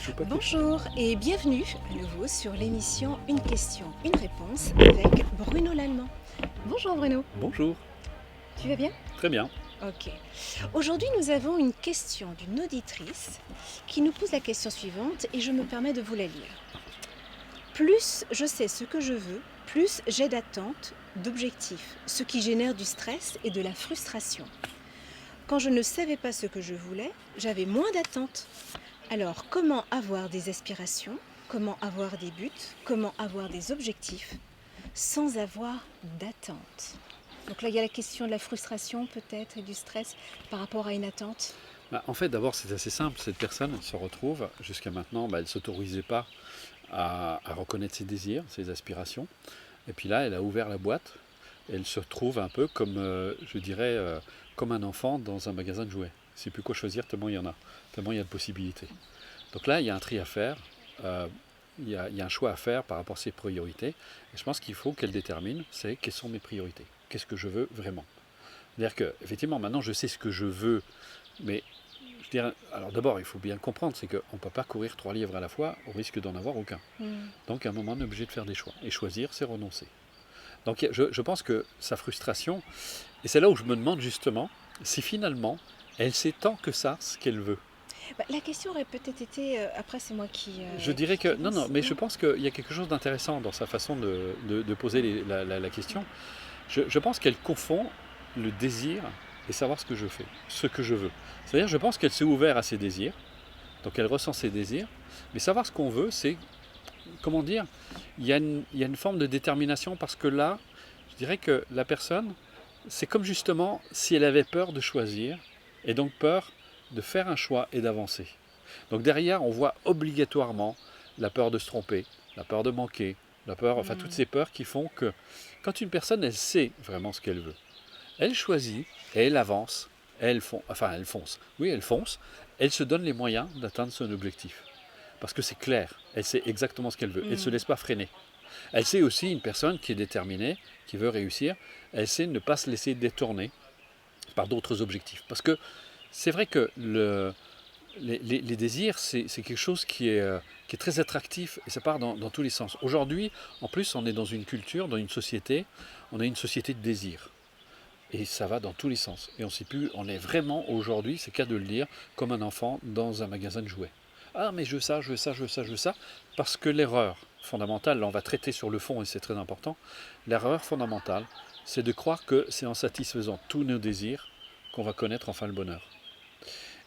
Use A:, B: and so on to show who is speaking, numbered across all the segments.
A: joue pas tout de suite.
B: Bonjour et bienvenue à nouveau sur l'émission Une question, une réponse avec Bruno Lallemand. Bonjour Bruno,
A: Bonjour,
B: tu vas bien?
A: très bien.
B: Ok. Aujourd'hui nous avons une question d'une auditrice qui nous pose la question suivante et je me permets de vous la lire. Plus je sais ce que je veux, plus j'ai d'attentes, d'objectifs, ce qui génère du stress et de la frustration. Quand je ne savais pas ce que je voulais, j'avais moins d'attentes. Alors, comment avoir des aspirations? Comment avoir des buts? Comment avoir des objectifs sans avoir d'attente? Donc là, il y a la question de la frustration peut-être et du stress par rapport à une attente.
A: En fait, d'abord, c'est assez simple. Cette personne se retrouve, jusqu'à maintenant, elle ne s'autorisait pas à reconnaître ses désirs, ses aspirations. Et puis là, elle a ouvert la boîte. Et elle se retrouve un peu comme, je dirais, comme un enfant dans un magasin de jouets. Il ne sait plus quoi choisir tellement il y en a, tellement il y a de possibilités. Donc là, il y a un tri à faire. euh, il y a un choix à faire par rapport à ses priorités. Et je pense qu'il faut qu'elle détermine, c'est quelles sont mes priorités. Qu'est-ce que je veux vraiment? C'est-à-dire que, effectivement, maintenant, je sais ce que je veux, mais je dirais, alors d'abord, il faut bien comprendre, c'est qu'on ne peut pas courir 3 livres à la fois au risque d'en avoir aucun. Donc à un moment, on est obligé de faire des choix. Et choisir, c'est renoncer. Donc je pense que sa frustration, et c'est là où je me demande justement si finalement, elle sait tant que ça ce qu'elle veut.
B: La question aurait peut-être été, après c'est moi
A: Je dirais
B: qui
A: que, non, non,
B: lance,
A: mais je
B: non?
A: pense qu'il y a quelque chose d'intéressant dans sa façon de poser la question. Je pense qu'elle confond le désir et savoir ce que je fais, ce que je veux. C'est-à-dire, je pense qu'elle s'est ouverte à ses désirs, donc elle ressent ses désirs, mais savoir ce qu'on veut, c'est, comment dire, il y a une forme de détermination parce que là, je dirais que la personne, c'est comme justement si elle avait peur de choisir et donc peur de faire un choix et d'avancer. Donc derrière, on voit obligatoirement la peur de se tromper, la peur de manquer, la peur, enfin toutes ces peurs qui font que quand une personne, elle sait vraiment ce qu'elle veut, elle choisit et elle avance, elle fonce. Oui, elle fonce, elle se donne les moyens d'atteindre son objectif. Parce que c'est clair, elle sait exactement ce qu'elle veut, elle ne se laisse pas freiner. Elle sait aussi une personne qui est déterminée, qui veut réussir, elle sait ne pas se laisser détourner par d'autres objectifs. Parce que c'est vrai que les désirs, c'est quelque chose qui est très attractif et ça part dans tous les sens. Aujourd'hui, en plus, on est dans une culture, dans une société, on a une société de désirs. Et ça va dans tous les sens. Et on sait plus, on est vraiment aujourd'hui, c'est qu'à de le dire, comme un enfant dans un magasin de jouets. Ah, mais je veux ça, je veux ça, je veux ça, je veux ça. Parce que l'erreur fondamentale, là on va traiter sur le fond et c'est très important, l'erreur fondamentale, c'est de croire que c'est en satisfaisant tous nos désirs qu'on va connaître enfin le bonheur.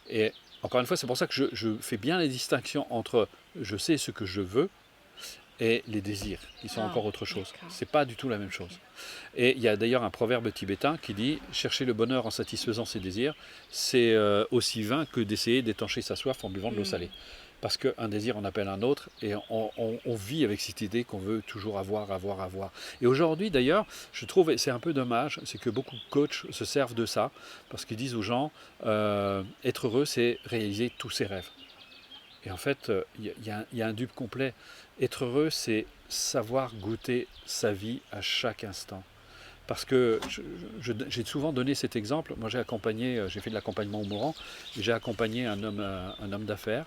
A: Et encore une fois, c'est pour ça que je fais bien les distinctions entre je sais ce que je veux et les désirs, qui sont
B: Ah,
A: encore autre chose.
B: d'accord.
A: C'est pas du tout la même
B: Ok.
A: chose. Et il y a d'ailleurs un proverbe tibétain qui dit chercher le bonheur en satisfaisant ses désirs, c'est aussi vain que d'essayer d'étancher sa soif en buvant de l'eau salée. Parce qu'un désir en appelle un autre et on vit avec cette idée qu'on veut toujours avoir, avoir, avoir. Et aujourd'hui d'ailleurs, je trouve, et c'est un peu dommage, c'est que beaucoup de coachs se servent de ça, parce qu'ils disent aux gens, être heureux, c'est réaliser tous ses rêves. Et en fait, il y a un dupe complet. Être heureux, c'est savoir goûter sa vie à chaque instant. Parce que j'ai souvent donné cet exemple. Moi, j'ai fait de l'accompagnement au mourant, et j'ai accompagné un homme d'affaires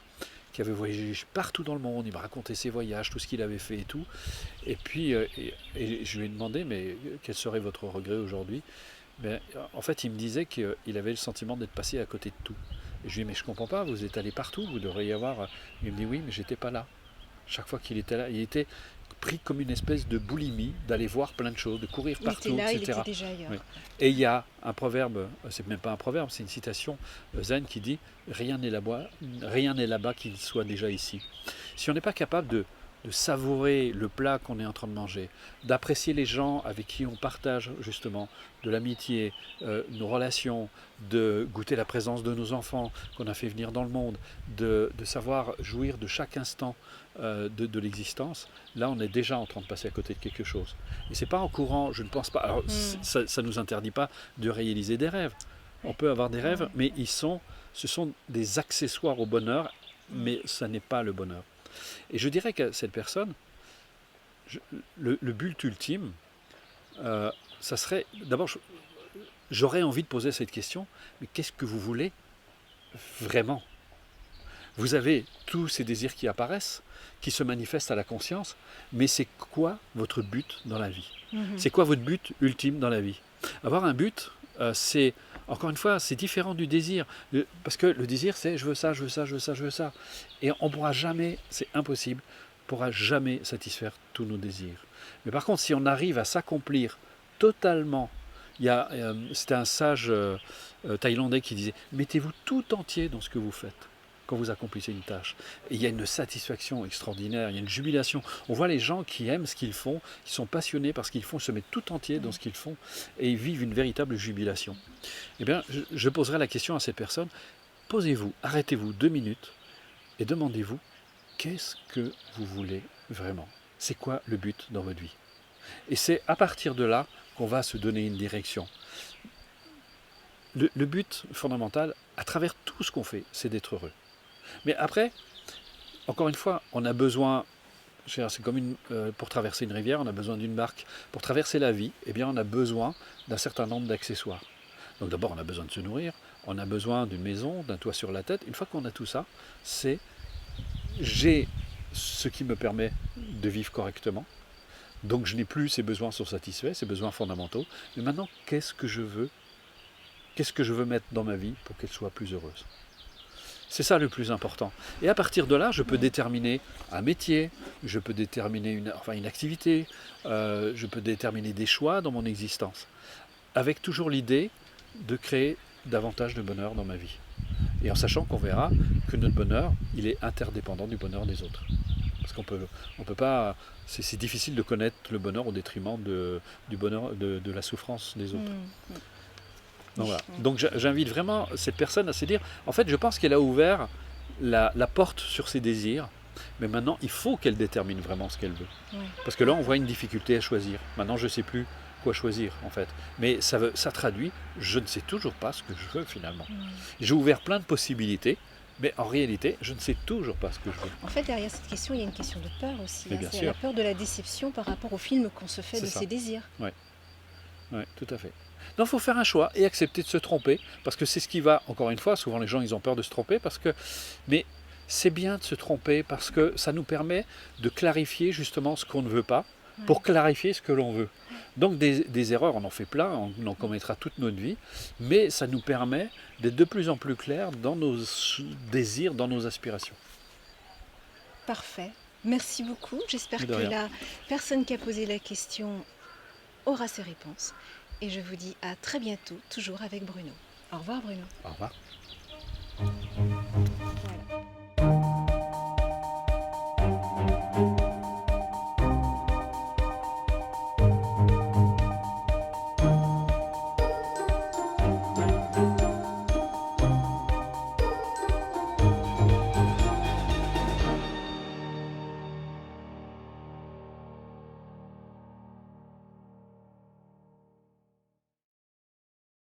A: qui avait voyagé partout dans le monde. Il m'a raconté ses voyages, tout ce qu'il avait fait et tout. Et puis, et je lui ai demandé, mais quel serait votre regret aujourd'hui? Mais en fait, il me disait qu'il avait le sentiment d'être passé à côté de tout. Et je lui ai dit, mais je comprends pas, vous êtes allé partout, vous devriez y avoir. Il me dit, oui, mais j'étais pas là. Chaque fois qu'il était là, il était pris comme une espèce de boulimie d'aller voir plein de choses, de courir
B: Il était
A: partout,
B: là, il était
A: etc.
B: déjà ailleurs.
A: Oui. Et il y a un proverbe, c'est même pas un proverbe, c'est une citation zen qui dit rien n'est là-bas qu'il soit déjà ici. Si on n'est pas capable de savourer le plat qu'on est en train de manger, d'apprécier les gens avec qui on partage justement de l'amitié, nos relations, de goûter la présence de nos enfants qu'on a fait venir dans le monde, de savoir jouir de chaque instant de l'existence, là on est déjà en train de passer à côté de quelque chose. Et c'est pas en courant, je ne pense pas. Alors ça ne nous interdit pas de réaliser des rêves. On peut avoir des rêves, mais ce sont des accessoires au bonheur, mais ça n'est pas le bonheur. Et je dirais que cette personne, je- le but ultime, ça serait, d'abord, j'aurais envie de poser cette question, mais qu'est-ce que vous voulez vraiment? Vous avez tous ces désirs qui apparaissent, qui se manifestent à la conscience, mais c'est quoi votre but dans la vie? C'est quoi votre but ultime dans la vie? Avoir un but, c'est, encore une fois, c'est différent du désir. Parce que le désir, c'est je veux ça, je veux ça, je veux ça, je veux ça. Et on ne pourra jamais, c'est impossible, on ne pourra jamais satisfaire tous nos désirs. Mais par contre, si on arrive à s'accomplir totalement, c'était un sage thaïlandais qui disait, mettez-vous tout entier dans ce que vous faites quand vous accomplissez une tâche. Et il y a une satisfaction extraordinaire, il y a une jubilation. On voit les gens qui aiment ce qu'ils font, qui sont passionnés par ce qu'ils font, se mettent tout entier dans ce qu'ils font et ils vivent une véritable jubilation. Eh bien, je poserai la question à ces personnes, posez-vous, arrêtez-vous 2 minutes et demandez-vous, qu'est-ce que vous voulez vraiment? C'est quoi le but dans votre vie? Et c'est à partir de là qu'on va se donner une direction. Le but fondamental, à travers tout ce qu'on fait, c'est d'être heureux. Mais après, encore une fois, on a besoin, c'est comme pour traverser une rivière, on a besoin d'une barque. Pour traverser la vie, eh bien, on a besoin d'un certain nombre d'accessoires. Donc d'abord, on a besoin de se nourrir, on a besoin d'une maison, d'un toit sur la tête. Une fois qu'on a tout ça, j'ai ce qui me permet de vivre correctement. Donc je n'ai plus ces besoins sont satisfaits, ces besoins fondamentaux. Mais maintenant, qu'est-ce que je veux? Qu'est-ce que je veux mettre dans ma vie pour qu'elle soit plus heureuse? C'est ça le plus important. Et à partir de là, je peux déterminer un métier, je peux déterminer une activité, je peux déterminer des choix dans mon existence, avec toujours l'idée de créer davantage de bonheur dans ma vie. Et en sachant qu'on verra que notre bonheur, il est interdépendant du bonheur des autres. Parce qu'on peut pas, c'est difficile de connaître le bonheur au détriment du bonheur, de la souffrance des autres. Donc, voilà. Donc j'invite vraiment cette personne à se dire, en fait je pense qu'elle a ouvert la porte sur ses désirs, mais maintenant il faut qu'elle détermine vraiment ce qu'elle veut. Parce que là on voit une difficulté à choisir. Maintenant je ne sais plus quoi choisir en fait. Mais ça traduit, je ne sais toujours pas ce que je veux finalement. J'ai ouvert plein de possibilités, mais en réalité je ne sais toujours pas ce que je veux.
B: En fait derrière cette question il y a une question de peur aussi.
A: Bien
B: C'est
A: sûr.
B: la peur de la déception par rapport au film qu'on se fait de
A: ça.
B: ses désirs.
A: Oui, tout à fait. Donc il faut faire un choix et accepter de se tromper, parce que c'est ce qui va, encore une fois, souvent les gens ils ont peur de se tromper, mais c'est bien de se tromper parce que ça nous permet de clarifier justement ce qu'on ne veut pas, pour clarifier ce que l'on veut. Donc des erreurs, on en fait plein, on en commettra toute notre vie, mais ça nous permet d'être de plus en plus clairs dans nos désirs, dans nos aspirations.
B: Parfait. Merci beaucoup. J'espère que
A: rien.
B: la personne qui a posé la question aura ses réponses. Et je vous dis à très bientôt, toujours avec Bruno. Au revoir Bruno.
A: Au revoir.
B: Voilà.